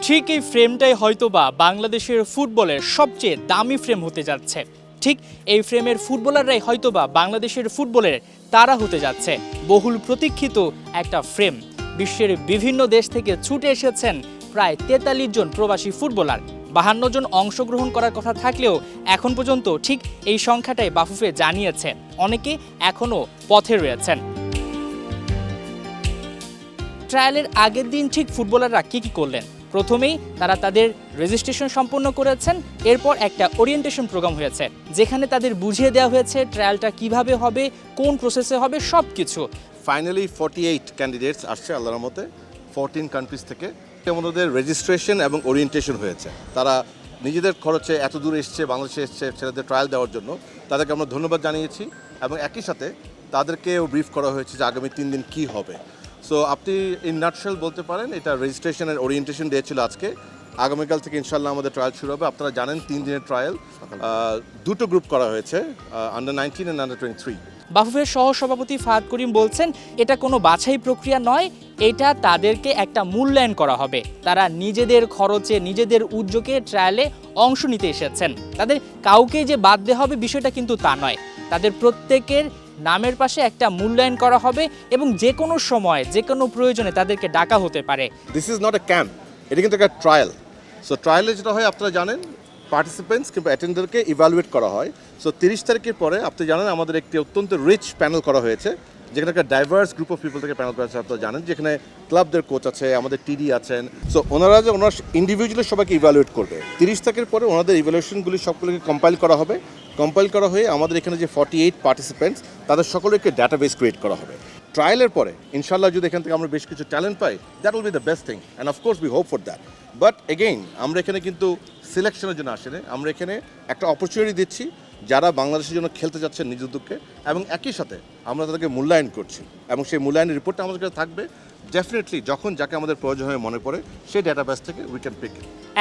ঠিক এই ফ্রেমটাই হয়তোবা বাংলাদেশের ফুটবলের সবচেয়ে দামি ফ্রেম হতে যাচ্ছে। ঠিক এই ফ্রেমের ফুটবলাররাই হয়তোবা বাংলাদেশের ফুটবলের তারা হতে যাচ্ছে। বহুল প্রতীক্ষিত একটা ফ্রেম। বিশ্বের বিভিন্ন দেশ থেকে ছুটে এসেছেন প্রায় 43 জন প্রবাসী ফুটবলার। 52 জন অংশগ্রহণ করার কথা থাকলেও এখন পর্যন্ত ঠিক এই সংখ্যাটাই বাফুফে জানিয়েছে। অনেকে এখনও পথে রয়েছেন। ট্রায়ালের আগের দিন ঠিক ফুটবলাররা কি করলেন? প্রথমেই তারা তাদের রেজিস্ট্রেশন সম্পন্ন করেছেন। এরপর একটা ওরিয়েন্টেশন প্রোগ্রাম হয়েছে, যেখানে তাদের বুঝিয়ে দেওয়া হয়েছে ট্রায়ালটা কিভাবে হবে, কোন প্রসেসে হবে, সব কিছু। ফাইনালি 48 ক্যান্ডিডেটস আসছে আল্লাহর রহমতে 14 কান্ট্রিজ থেকে। ওদের রেজিস্ট্রেশন এবং ওরিয়েন্টেশন হয়েছে। তারা নিজেদের খরচে এত দূর এসছে, বাংলাদেশে এসছে ছেলেদের ট্রায়াল দেওয়ার জন্য। তাদেরকে আমরা ধন্যবাদ জানিয়েছি এবং একই সাথে তাদেরকেও ব্রিফ করা হয়েছে যে আগামী 3 দিন কী হবে। সো আপনি ইন নাটশেল বলতে পারেন এটা রেজিস্ট্রেশনের ওরিয়েন্টেশন ডে ছিল আজকে। আগামীকাল থেকে ইনশাল্লাহ আমাদের ট্রায়াল শুরু হবে। আপনারা জানেন 3 দিনের ট্রায়াল, দুটো গ্রুপ করা হয়েছে, আন্ডার 19 অ্যান্ড আন্ডার 23। বাফুফের সহসভাপতি ফাহাদ করিম বলছেন, এটা কোনো বাছাই প্রক্রিয়া নয়, এটা তাদেরকে একটা মূল্যায়ন করা হবে। তারা নিজেদের খরচে নিজেদের উদ্যোগে ট্রায়ালে অংশ নিতে এসেছেন। তাদের কাউকে যে বাদ দেওয়া হবে বিষয়টা কিন্তু তা নয়। তাদের প্রত্যেকের নামের পাশে একটা মূল্যায়ন করা হবে এবং যে কোনো সময় যে কোনো প্রয়োজনে তাদেরকে ডাকা হতে পারে। This is not a camp, এটা কিন্তু একটা ট্রায়াল। সো ট্রায়ালে যেটা হয় আপনারা জানেন, পার্টিসিপেন্টস কিংবা অ্যাটেন্ডারকে ইভ্যালুয়েট করা হয়। সো 30 তারিখের পরে আপনি জানেন আমাদের একটি অত্যন্ত রিচ প্যানেল করা হয়েছে, যেখানে একটা ডাইভার্স গ্রুপ অফ পিপল থেকে প্যানেল করা হয়েছে। আপনারা জানেন যেখানে ক্লাবদের কোচ আছে, আমাদের টিডি আছেন। সো ওনারা ইন্ডিভিজুয়ালি সবাইকে ইভ্যালুয়েট করবে। 30 তারিখের পরে ওনাদের ইভ্যালুয়েশনগুলি সবগুলোকে কম্পাইল করা হবে। কম্পাইল করা হয়ে আমাদের এখানে যে 48 পার্টিসিপেন্টস তাদের সকলকে ডাটাবেস ক্রিয়েট করা হবে। ট্রায়ালের পরে ইনশাল্লাহ যদি এখান থেকে আমরা বেশ কিছু talent pi, that will be the best thing and of course we hope for that. But again আমরা এখানে কিন্তু সিলেকশনের জন্য আসেনি, আমরা এখানে একটা অপরচুনিটি দিচ্ছি যারা বাংলাদেশের জন্য খেলতে যাচ্ছেন নিজ উদ্যোগে, এবং একই সাথে আমরা তাদেরকে মূল্যায়ন করছি এবং সেই মূল্যায়নের রিপোর্টটা আমাদের কাছে থাকবে। ডেফিনেটলি যখন যাকে আমাদের প্রয়োজন হয়ে মনে পড়ে সেই ডেটাবেস থেকে উই ক্যান পিক।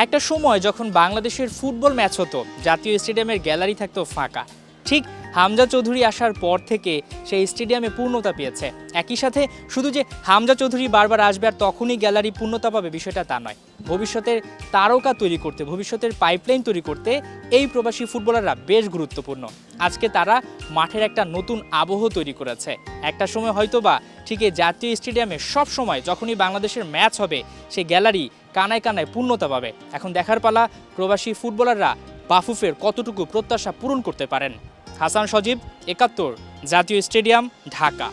একটা সময় যখন বাংলাদেশের ফুটবল ম্যাচ হতো, জাতীয় স্টেডিয়ামের গ্যালারি থাকতো ফাঁকা। ঠিক হামজা চৌধুরী আসার পর থেকে সেই স্টেডিয়ামে পূর্ণতা পেয়েছে। একই সাথে শুধু যে হামজা চৌধুরী বারবার আসবে আর তখনই গ্যালারি পূর্ণতা পাবে বিষয়টা তা নয়। ভবিষ্যতের তারকা তৈরি করতে, ভবিষ্যতের পাইপলাইন তৈরি করতে এই প্রবাসী ফুটবলাররা বেশ গুরুত্বপূর্ণ। আজকে তারা মাঠের একটা নতুন আবহ তৈরি করেছে। একটা সময় হয়তোবা ঠিক এই জাতীয় স্টেডিয়ামে সব সময় যখনই বাংলাদেশের ম্যাচ হবে সেই গ্যালারি কানায় কানায় পূর্ণতা পাবে। এখন দেখার পালা প্রবাসী ফুটবলাররা বাফুফের কতটুকু প্রত্যাশা পূরণ করতে পারেন। হাসান সজীব, ৭১, জাতীয় স্টেডিয়াম, ঢাকা।